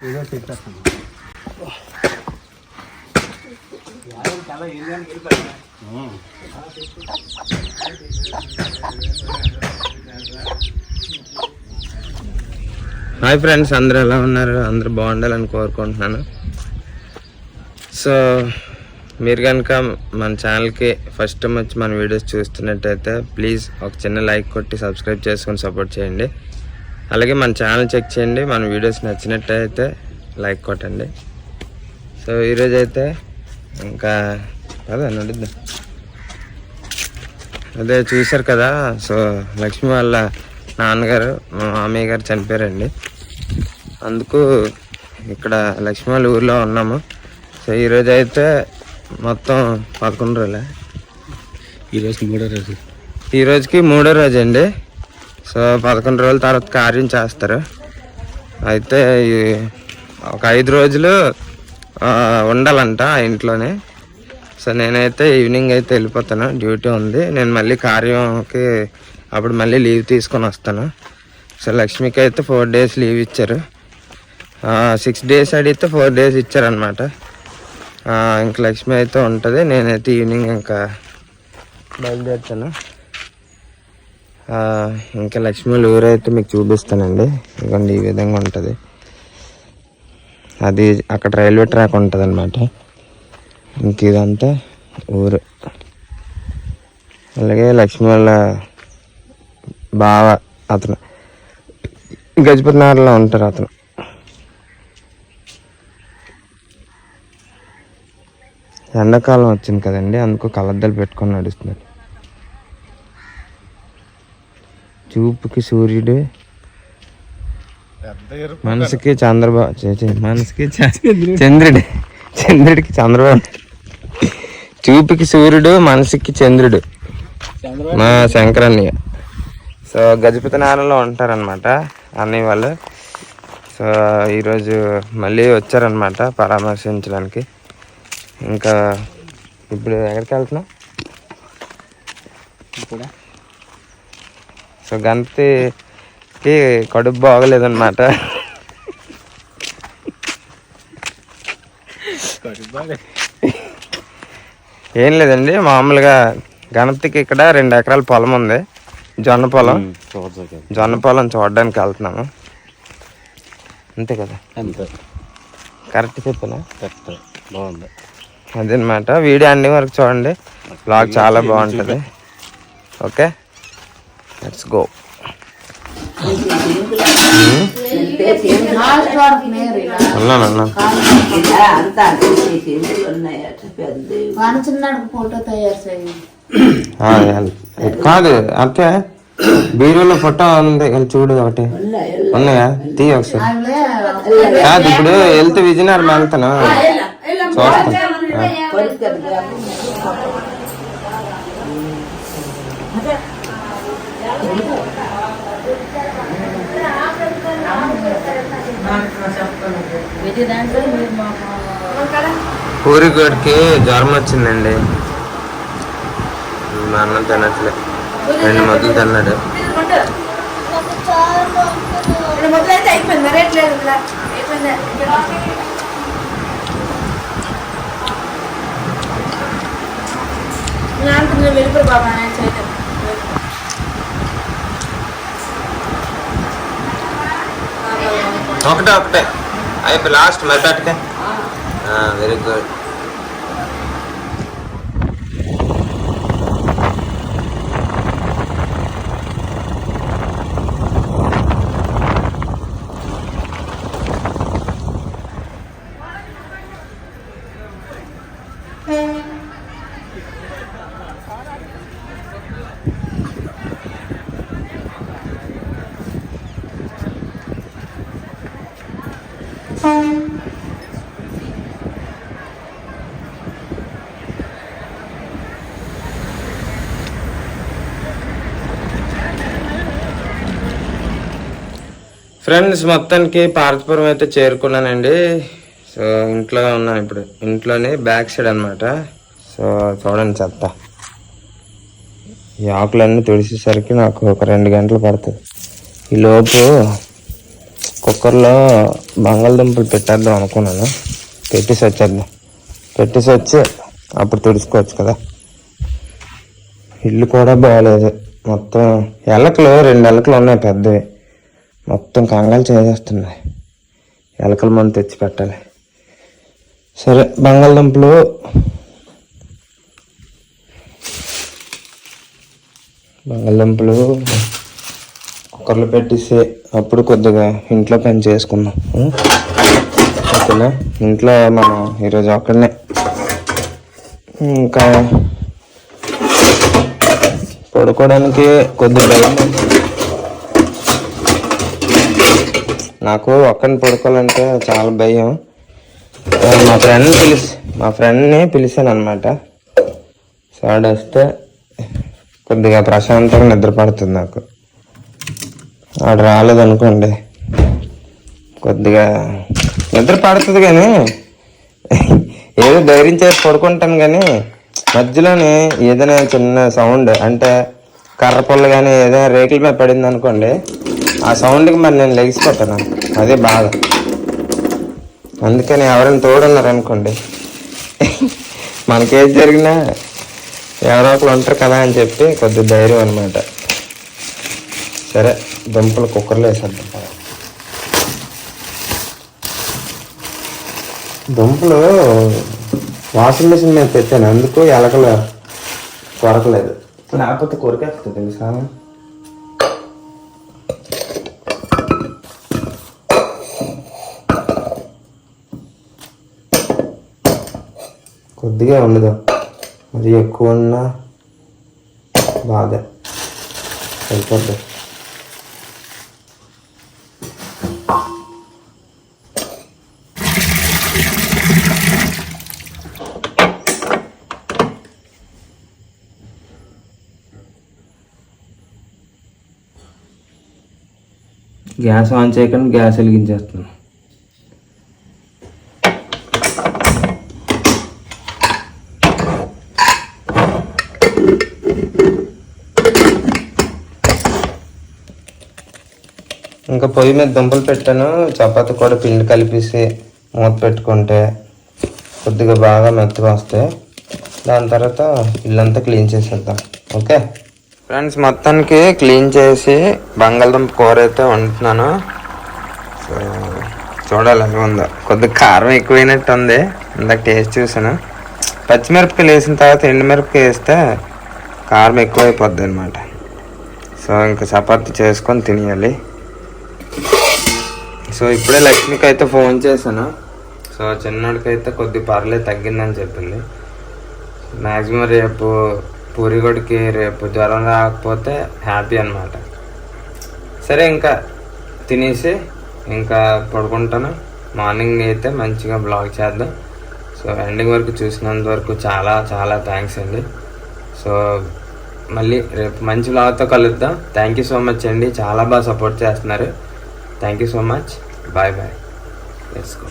Hi friends, అందరూ ఎలా ఉన్నారు? అందరూ బాగుండాలని కోరుకుంటున్నాను. సో మీరు కనుక మన ఛానల్కి ఫస్ట్ టైం వచ్చి మన వీడియోస్ చూస్తున్నట్టయితే ప్లీజ్ ఒక చిన్న లైక్ కొట్టి సబ్స్క్రైబ్ చేసుకొని సపోర్ట్ చేయండి. అలాగే మన ఛానల్ చెక్ చేయండి. మన వీడియోస్ నచ్చినట్టయితే లైక్ కొట్టండి. సో ఈరోజు అయితే ఇంకా అదే నడుద్దాం. అదే చూశారు కదా, సో లక్ష్మి వాళ్ళ నాన్నగారు మా మామయ్య గారు చనిపోయారండి. అందుకు ఇక్కడ లక్ష్మి వాళ్ళ ఊర్లో ఉన్నాము. సో ఈరోజు అయితే మొత్తం 11 రోజులే. ఈరోజుకి మూడో రోజు అండి. సో 11 రోజుల తర్వాత కార్యం చేస్తారు. అయితే ఒక 5 రోజులు ఉండాలంట ఆ ఇంట్లోనే. సో నేనైతే ఈవినింగ్ అయితే వెళ్ళిపోతాను, డ్యూటీ ఉంది. నేను మళ్ళీ కార్యంకి అప్పుడు మళ్ళీ లీవ్ తీసుకొని వస్తాను. సో లక్ష్మికి అయితే 4 days లీవ్ ఇచ్చారు. 6 days అడిగితే 4 days ఇచ్చారనమాట. ఇంకా లక్ష్మి అయితే ఉంటుంది. నేనైతే ఈవినింగ్ ఇంకా బయలుదేరుతాను. ఇంకా లక్ష్మి ఊరు అయితే మీకు చూపిస్తానండి. ఇదిగోండి ఈ విధంగా ఉంటుంది. అది అక్కడ రైల్వే ట్రాక్ ఉంటుంది అనమాట. ఇంక ఇదంతా ఊరు. అలాగే లక్ష్మి వాళ్ళ బావ అతను గజపతి నగర్లో ఉంటారు. అతను ఎండాకాలం వచ్చింది కదండి, అందుకు కళ్ళద్దాలు పెట్టుకొని నడుస్తున్నాడు. చూపుకి సూర్యుడు, మనసుకి మనసుకి చంద్రుడు, చంద్రుడికి చంద్రబాబు. చూపుకి సూర్యుడు, మనసుకి చంద్రుడు మా శంకరన్నయ్య. సో గజపతి నగరంలో ఉంటారనమాట అన్నయ్య వాళ్ళు. సో ఈరోజు మళ్ళీ వచ్చారనమాట పరామర్శించడానికి. ఇంకా ఇప్పుడు ఎక్కడికి వెళ్తున్నాం? సో గణపతికి కడుపు బాగలేదన్నమాట. ఏం లేదండి, మామూలుగా గణపతికి ఇక్కడ 2 ఎకరాల పొలం ఉంది, జొన్న పొలం చూడడానికి వెళ్తున్నాము. అంతే కదా? కరెక్ట్ చెప్పానా? బాగుంది. అదనమాట. వీడియో అన్ని వరకు చూడండి, బ్లాగ్ చాలా బాగుంటుంది. Okay, let's go. కాదు అంతే, బీరులో ఫోటో ఉంది చూడు, ఒకటి ఉన్నాయా? తీయ ఒకసారి. కాదు ఇప్పుడు వెళ్తే విజయనగరం వెళ్తాను, చూస్తాను. పూరిగోడికి జ్వరం వచ్చిందండి. మా అన్నం తినట్లే, 2 ముద్దలు తిన్నాడు. ఒకటే అయిపోయి లాస్ట్ మరి పెట్టకే. Very good. ఫ్రెండ్స్, మొత్తానికి పార్వతీపురం అయితే చేరుకున్నానండి. సో ఇంట్లో ఉన్నాను ఇప్పుడు, ఇంట్లోనే బ్యాక్ సైడ్ అనమాట. సో చూడండి చెత్త, ఈ ఆకులన్నీ తుడిసేసరికి నాకు ఒక 2 గంటలు పడుతుంది. ఈ లోపు కుక్కర్లో బంగాళదుంపలు పెట్టేద్దాం అనుకున్నాను. పెట్టేసి వచ్చి అప్పుడు తుడుచుకోవచ్చు కదా. ఇల్లు కూడా బాగాలేదు, మొత్తం ఎలకలు 2 ఎలకలు ఉన్నాయి పెద్దవి, మొత్తం కంగాలు చేసేస్తున్నాయి. ఎలకల మందు తెచ్చి పెట్టాలి. సరే బంగాళదుంపలు కుక్కర్లో పెట్టేసి అప్పుడు కొద్దిగా ఇంట్లో పని చేసుకుందాం. ఓకేనా? ఇంట్లో మనం ఈరోజు అక్కడనే ఇంకా పడుకోవడానికి కొద్ది భయం. నాకు ఒక్కడిని పడుకోవాలంటే చాలా భయం. మా ఫ్రెండ్ని పిలిచాను అనమాట. సాడ్ వస్తే కొద్దిగా ప్రశాంతంగా నిద్ర పడుతుంది నాకు. వాడు రాలేదనుకోండి కొద్దిగా నిద్ర పడుతుంది, కానీ ఏదో ధైర్యం చేసి పడుకుంటాను. కానీ మధ్యలోనే ఏదైనా చిన్న సౌండ్ అంటే కర్ర పొల్ల కానీ ఏదైనా రేకుల మీద పడింది అనుకోండి, ఆ సౌండ్కి మరి నేను లెగిసిపోతాను. అదే బాధ. అందుకని ఎవరైనా తోడున్నారనుకోండి, మనకేది జరిగినా ఎవరో ఒకరు ఉంటారు కదా అని చెప్పి కొద్ది ధైర్యం అనమాట. సరే దుంపలు కుక్కర్లో వేసేద్దాం. దుంపలు వాషింగ్ మిషన్ మీద పెట్టాను, అందుకు ఎలకలు కొరకలేదు, లేకపోతే కొరికేస్తుంది తెలుసా. కొద్దిగా ఉండదు, మరి ఎక్కువ ఉన్నా బాధ అయిపోద్ది. గ్యాస్ ఆన్ చేయకుండా గ్యాస్ వెలిగించేస్తున్నాను. ఇంకా పొయ్యి మీద దుంపలు పెట్టాను. చపాతీ కూడా పిండి కలిపేసి మూత పెట్టుకుంటే కొద్దిగా బాగా మెత్తగా వస్తాయి. దాని తర్వాత ఇల్లంతా క్లీన్ చేసేద్దాం. ఓకే ఫ్రెండ్స్, మొత్తానికి క్లీన్ చేసి బంగాళదుంప కూర అయితే వండుతున్నాను. సో చూడాలి ఎలా ఉందో. కొద్దిగా కారం ఎక్కువైనట్టు ఉంది, ఇందాక టేస్ట్ చూసాను. పచ్చిమిరపకాయలు వేసిన తర్వాత ఎండుమిరపకాయ వేస్తే కారం ఎక్కువైపోద్ది అనమాట. సో ఇంకా చపాతీ చేసుకొని తినేయాలి. సో ఇప్పుడే లక్ష్మికి అయితే ఫోన్ చేశాను. సో చిన్నోడికైతే కొద్ది పర్లేదు, తగ్గిందని చెప్పింది. మ్యాక్సిమం రేపు పూరిగొడికి రేపు జ్వరం రాకపోతే హ్యాపీ అనమాట. సరే ఇంకా తినేసి ఇంకా పడుకుంటాను. మార్నింగ్ అయితే మంచిగా బ్లాగ్ చేద్దాం. సో ఎండింగ్ వరకు చూసినంత వరకు చాలా చాలా థ్యాంక్స్ అండి. సో మళ్ళీ రేపు మంచి బ్లాగ్తో కలుద్దాం. థ్యాంక్ యూ సో మచ్ అండి, చాలా బాగా సపోర్ట్ చేస్తున్నారు. Thank you so much. Bye bye. Let's go.